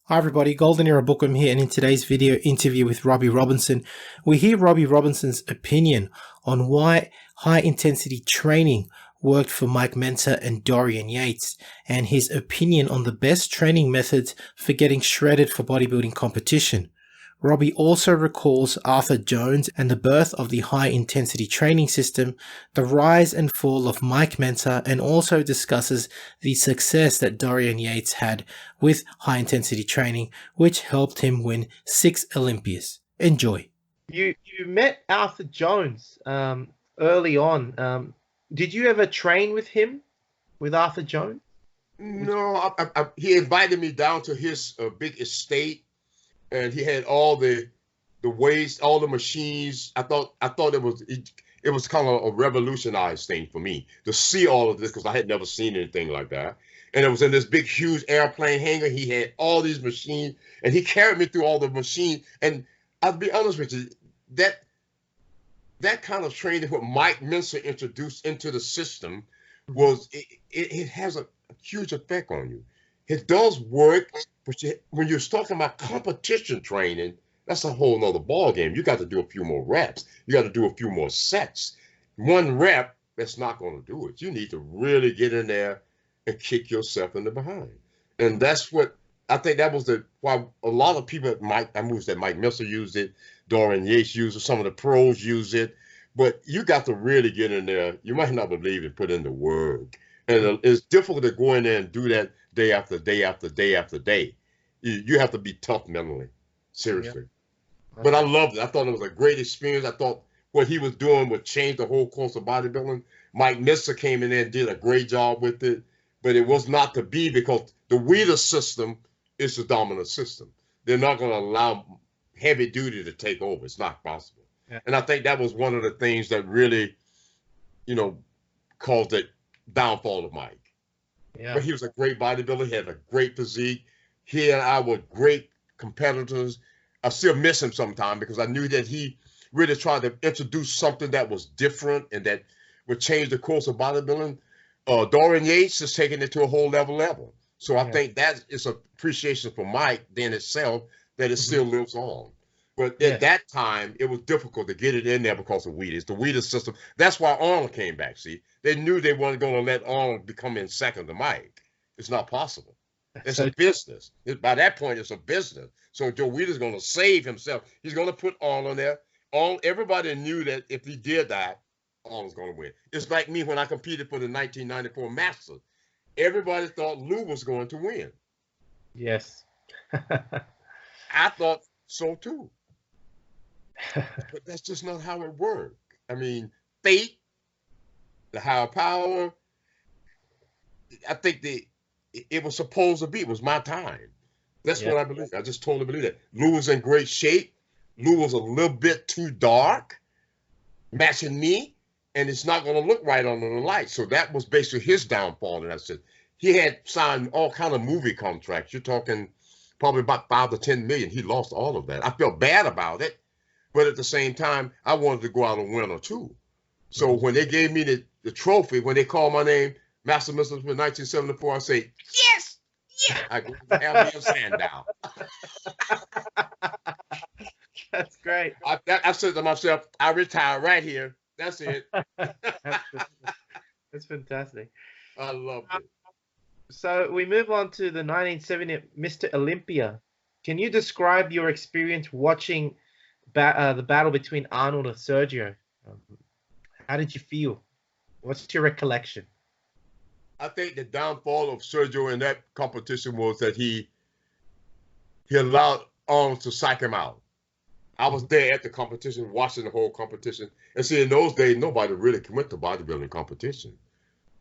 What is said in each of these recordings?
Hi everybody, Golden Era Bookworm here, and in today's video interview with Robby Robinson, we hear Robby Robinson's opinion on why high intensity training worked for Mike Mentzer and Dorian Yates, and his opinion on the best training methods for getting shredded for bodybuilding competition. Robby also recalls Arthur Jones and the birth of the high-intensity training system, the rise and fall of Mike Mentzer, and also discusses the success that Dorian Yates had with high-intensity training, which helped him win 6 Olympias. Enjoy. You met Arthur Jones early on. Did you ever train with him, with Arthur Jones? No, he invited me down to his big estate. And he had all the weights, all the machines. I thought it was kind of a revolutionized thing for me to see all of this, because I had never seen anything like that. And it was in this big, huge airplane hangar. He had all these machines, and he carried me through all the machines. And I'll be honest with you, that kind of training, what Mike Mentzer introduced into the system, was it has a huge effect on you. It does work, but when you're talking about competition training, that's a whole nother ball game. You got to do a few more reps. You got to do a few more sets. One rep, that's not going to do it. You need to really get in there and kick yourself in the behind. And that's what I think that was why a lot of people Mike Mentzer used it, Dorian Yates used it, some of the pros use it. But you got to really get in there. You might not believe it, put in the work. And it's difficult to go in there and do that day after day after day after day. You have to be tough mentally, seriously. Yeah. But I loved it. I thought it was a great experience. I thought what he was doing would change the whole course of bodybuilding. Mike Mentzer came in there and did a great job with it, but it was not to be, because the Weider system is the dominant system. They're not going to allow heavy duty to take over. It's not possible. Yeah. And I think that was one of the things that really, caused the downfall of Mike. Yeah. But he was a great bodybuilder. He had a great physique. He and I were great competitors. I still miss him sometimes, because I knew that he really tried to introduce something that was different and that would change the course of bodybuilding. Dorian Yates is taking it to a whole level. So I think that is an appreciation for Mike then itself, that it still lives on. But at that time, it was difficult to get it in there because of Weider. It's the Weider system. That's why Arnold came back, see. They knew they weren't going to let Arnold become in second to Mike. It's not possible. It's a business. By that point, it's a business. So Joe Weider's going to save himself. He's going to put Arnold there. Everybody knew that if he did that, Arnold's going to win. It's like me when I competed for the 1994 Masters. Everybody thought Lou was going to win. Yes. I thought so too. But that's just not how it worked. I mean, fate, the higher power, I think it was supposed to be. It was my time. That's what I believe. I just totally believe that. Lou was in great shape. Lou was a little bit too dark, matching me, and it's not going to look right under the light. So that was basically his downfall. And I said, he had signed all kind of movie contracts. You're talking probably about 5 to 10 million. He lost all of that. I felt bad about it. But at the same time, I wanted to go out a winner too. So when they gave me the trophy, when they called my name, Master Missile for 1974, I say, yes, yeah. I go to have me a Sandow. That's great. I said to myself, I retire right here. That's it. That's fantastic. I love it. So we move on to the 1970 Mr. Olympia. Can you describe your experience watching the battle between Arnold and Sergio? How did you feel? What's your recollection? I think the downfall of Sergio in that competition was that he allowed Arnold to psych him out. I was there at the competition, watching the whole competition. And see, in those days, nobody really went to bodybuilding competition.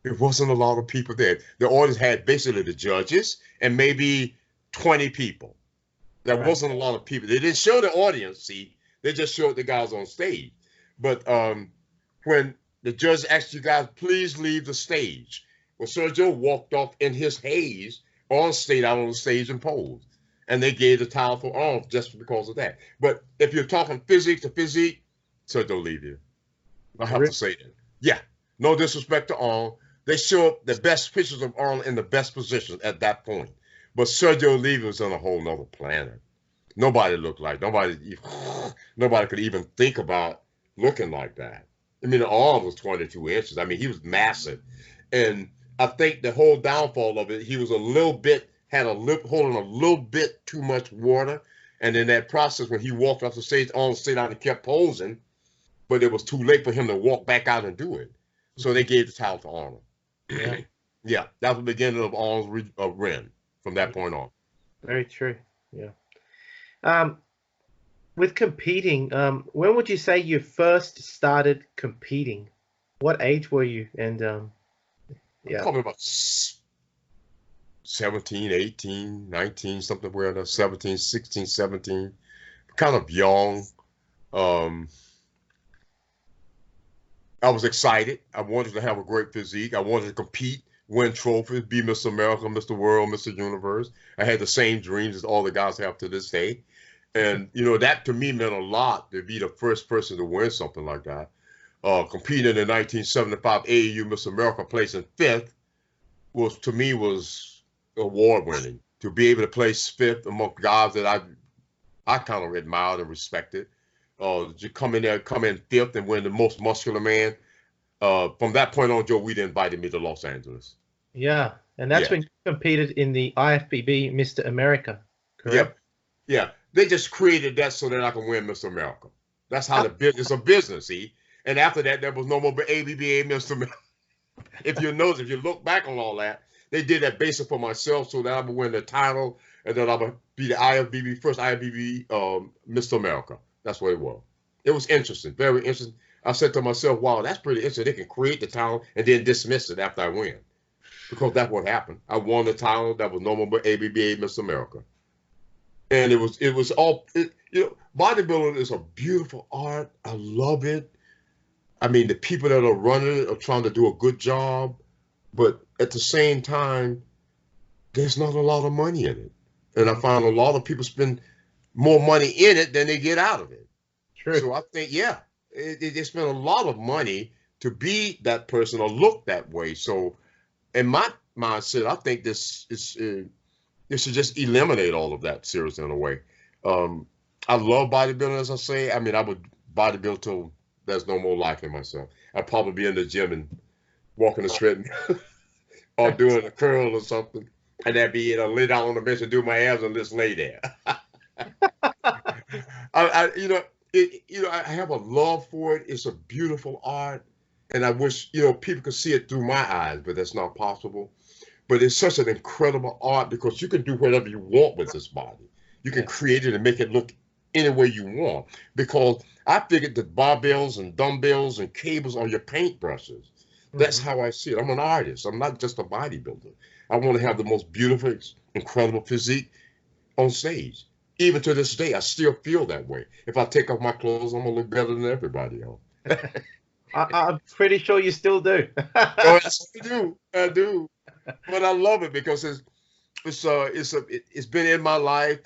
There wasn't a lot of people there. The audience had basically the judges and maybe 20 people. There wasn't a lot of people. They didn't show the audience, see. They just showed the guys on stage. But when the judge asked you guys, please leave the stage, well, Sergio walked off in his haze on stage, out on the stage and posed. And they gave the title for Arnold just because of that. But if you're talking physique to physique, Sergio leave you. I have to say that. Yeah, no disrespect to Arnold. They showed the best pictures of Arnold in the best position at that point. But Sergio Levy was on a whole nother planet. Nobody looked like nobody could even think about looking like that. I mean, the arm was 22 inches. I mean, he was massive, and I think the whole downfall of it, he was holding a little bit too much water, and in that process, when he walked off the stage, on stayed out and kept posing, but it was too late for him to walk back out and do it. So they gave the title to Arnold. Yeah. Yeah, that was the beginning of Arnold's reign from that point on. Very true. Yeah. With competing, when would you say you first started competing? What age were you? And yeah, Probably about 17, 18, 19, something around there, 17, 16, 17. Kind of young. I was excited. I wanted to have a great physique. I wanted to compete, win trophies, be Mr. America, Mr. World, Mr. Universe. I had the same dreams as all the guys have to this day. And, that to me meant a lot to be the first person to win something like that. Competing in the 1975 AAU Mr. America, placing fifth, was award winning. To be able to place fifth among guys that I kind of admired and respected. To come in fifth and win the most muscular man. From that point on, Joe, Weed invited me to Los Angeles. Yeah, and that's when you competed in the IFBB Mr. America, correct? Yep. Yeah, they just created that so that I can win Mr. America. That's how the business of business, see? And after that, there was no more ABBA Mr. America. If you look back on all that, they did that basically for myself so that I would win the title and that I would be the first IFBB Mr. America. That's what it was. It was interesting, very interesting. I said to myself, wow, that's pretty interesting. They can create the title and then dismiss it after I win. Because that's what happened. I won the title that was no more but ABBA Mr. America. And it was all, bodybuilding is a beautiful art. I love it. I mean, the people that are running it are trying to do a good job, but at the same time, there's not a lot of money in it. And I find a lot of people spend more money in it than they get out of it. True. So I think, they spend a lot of money to be that person or look that way. So in my mindset, I think this should just eliminate all of that seriously in a way. I love bodybuilding, as I say. I mean, I would bodybuild till there's no more life in myself. I'd probably be in the gym and walking the treadmill or doing a curl or something. And that'd be it. I'd lay down on the bench and do my abs and just lay there. I have a love for it. It's a beautiful art. And I wish, people could see it through my eyes, but that's not possible. But it's such an incredible art because you can do whatever you want with this body. You can create it and make it look any way you want. Because I figured that barbells and dumbbells and cables are your paintbrushes. That's how I see it. I'm an artist. I'm not just a bodybuilder. I want to have the most beautiful, incredible physique on stage. Even to this day, I still feel that way. If I take off my clothes, I'm going to look better than everybody else. I'm pretty sure you still do. Oh, yes, I do. But I love it because it's been in my life,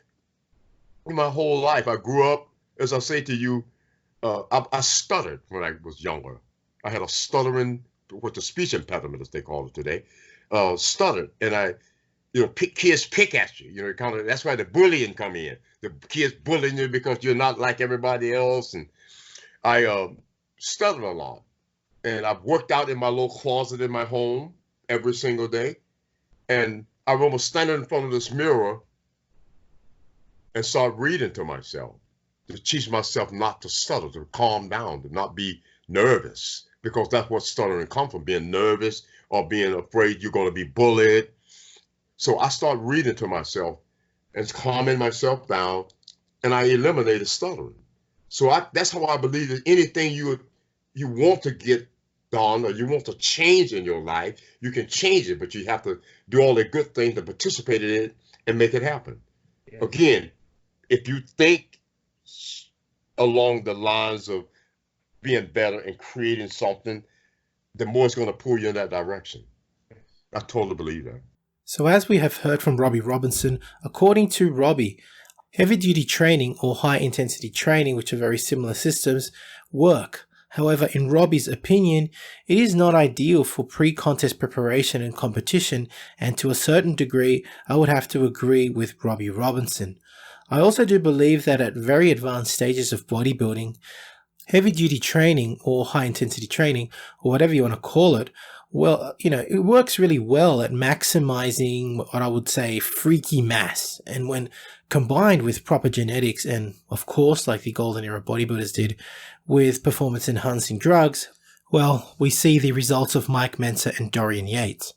my whole life. I grew up, as I say to you, I stuttered when I was younger. I had a stuttering, with the speech impediment, as they call it today, stuttered, and kids pick at you. That's why the bullying come in. The kids bullying you because you're not like everybody else, and I stuttered a lot. And I've worked out in my little closet in my home every single day. And I remember standing in front of this mirror and start reading to myself, to teach myself not to stutter, to calm down, to not be nervous, because that's what stuttering comes from, being nervous or being afraid you're going to be bullied. So I started reading to myself and calming myself down, and I eliminated stuttering. So that's how I believe that anything you want to get done or you want to change in your life, you can change it, but you have to do all the good things to participate in it and make it happen. Yeah. Again, if you think along the lines of being better and creating something, the more it's going to pull you in that direction. I totally believe that. So as we have heard from Robby Robinson, according to Robby, heavy-duty training or high-intensity training, which are very similar systems, work. However, in Robby's opinion, it is not ideal for pre-contest preparation and competition, and to a certain degree, I would have to agree with Robby Robinson. I also do believe that at very advanced stages of bodybuilding, heavy-duty training or high-intensity training, or whatever you want to call it, well, it works really well at maximizing what I would say freaky mass. And when combined with proper genetics and, of course, like the golden era bodybuilders did, with performance-enhancing drugs, well, we see the results of Mike Mentzer and Dorian Yates.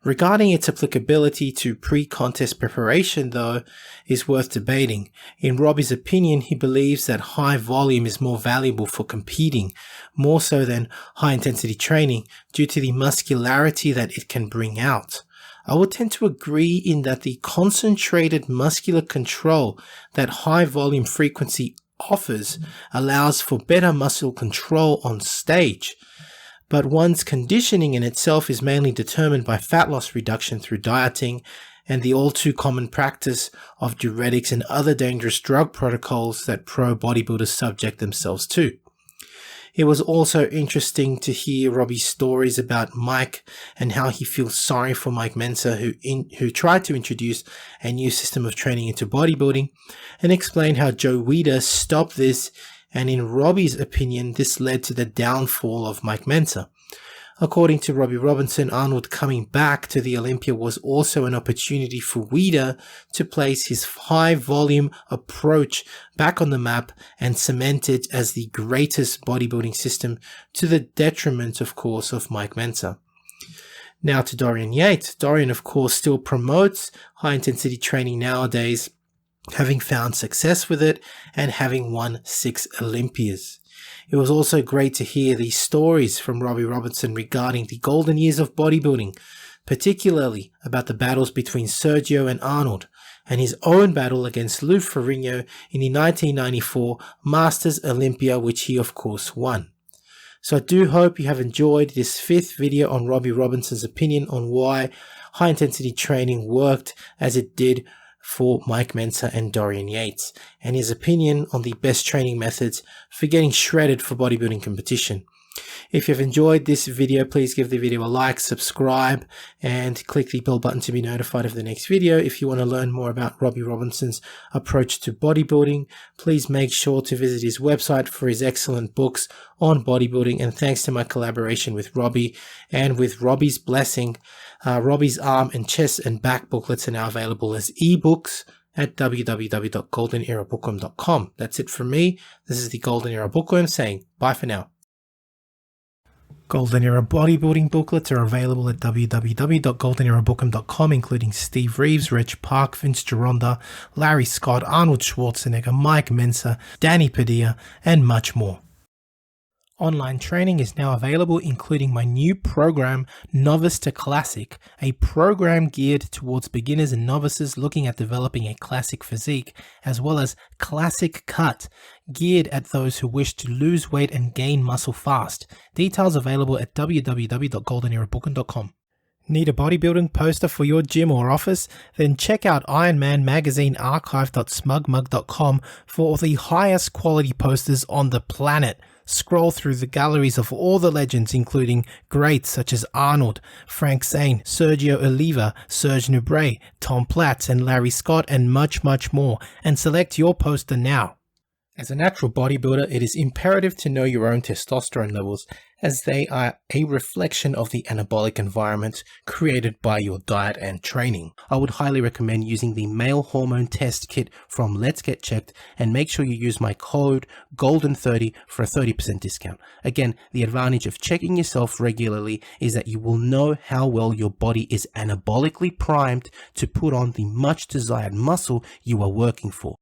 Regarding its applicability to pre-contest preparation, though, is worth debating. In Robby's opinion, he believes that high volume is more valuable for competing, more so than high-intensity training, due to the muscularity that it can bring out. I would tend to agree in that the concentrated muscular control that high-volume frequency offers allows for better muscle control on stage. But one's conditioning in itself is mainly determined by fat loss reduction through dieting and the all too common practice of diuretics and other dangerous drug protocols that pro bodybuilders subject themselves to. It was also interesting to hear Robby's stories about Mike and how he feels sorry for Mike Mentzer, who tried to introduce a new system of training into bodybuilding, and explain how Joe Weider stopped this, and in Robby's opinion, this led to the downfall of Mike Mentzer. According to Robby Robinson, Arnold coming back to the Olympia was also an opportunity for Weider to place his high-volume approach back on the map and cement it as the greatest bodybuilding system, to the detriment, of course, of Mike Mentzer. Now to Dorian Yates. Dorian, of course, still promotes high-intensity training nowadays, having found success with it and having won 6 Olympias. It was also great to hear these stories from Robby Robinson regarding the golden years of bodybuilding, particularly about the battles between Sergio and Arnold, and his own battle against Lou Ferrigno in the 1994 Masters Olympia, which he of course won. So I do hope you have enjoyed this 5th video on Robby Robinson's opinion on why high-intensity training worked as it did for Mike Mentzer and Dorian Yates, and his opinion on the best training methods for getting shredded for bodybuilding competition. If you've enjoyed this video, please give the video a like, subscribe, and click the bell button to be notified of the next video. If you want to learn more about Robby Robinson's approach to bodybuilding, please make sure to visit his website for his excellent books on bodybuilding. And thanks to my collaboration with Robby and with Robby's blessing, Robby's arm and chest and back booklets are now available as ebooks at www.goldenerabookworm.com. That's it from me. This is the Golden Era Bookworm saying bye for now. Golden Era bodybuilding booklets are available at www.goldenerabookworm.com, including Steve Reeves, Reg Park, Vince Gironda, Larry Scott, Arnold Schwarzenegger, Mike Mentzer, Danny Padilla, and much more. Online training is now available, including my new program, Novice to Classic, a program geared towards beginners and novices looking at developing a classic physique, as well as Classic Cut, geared at those who wish to lose weight and gain muscle fast. Details available at www.goldenerabookworm.com. Need a bodybuilding poster for your gym or office? Then check out Iron Man Magazine archive.smugmug.com for the highest quality posters on the planet. Scroll through the galleries of all the legends, including greats such as Arnold, Frank Zane, Sergio Oliva, Serge Nubret, Tom Platz, and Larry Scott, and much, much more, and select your poster now. As a natural bodybuilder, it is imperative to know your own testosterone levels, as they are a reflection of the anabolic environment created by your diet and training. I would highly recommend using the male hormone test kit from Let's Get Checked, and make sure you use my code GOLDEN30 for a 30% discount. Again, the advantage of checking yourself regularly is that you will know how well your body is anabolically primed to put on the much desired muscle you are working for.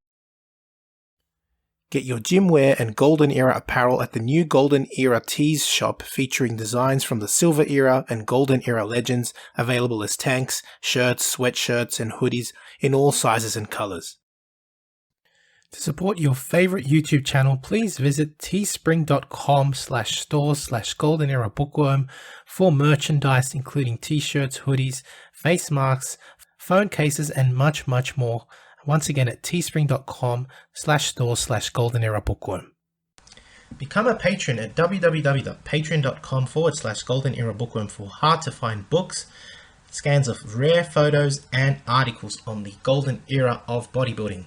Get your gym wear and Golden Era apparel at the new Golden Era Tees shop, featuring designs from the Silver Era and Golden Era legends, available as tanks, shirts, sweatshirts, and hoodies in all sizes and colors. To support your favorite YouTube channel, please visit teespring.com/stores/Golden Era Bookworm for merchandise including t-shirts, hoodies, face masks, phone cases, and much, much more. Once again at teespring.com/stores/Golden Era Bookworm. Become a patron at www.patreon.com/Golden Era Bookworm for hard to find books, scans of rare photos, and articles on the golden era of bodybuilding.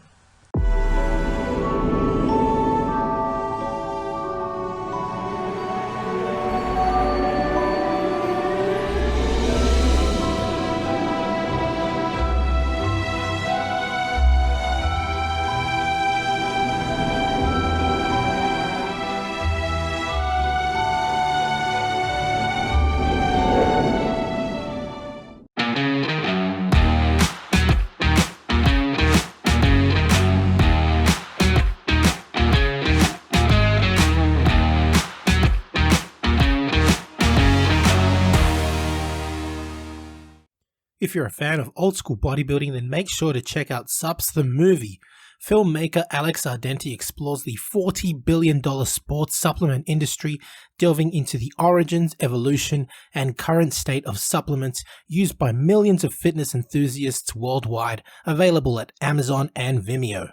If you're a fan of old school bodybuilding, then make sure to check out Subs the Movie. Filmmaker Alex Ardenti explores the $40 billion sports supplement industry, delving into the origins, evolution, and current state of supplements used by millions of fitness enthusiasts worldwide, available at Amazon and Vimeo.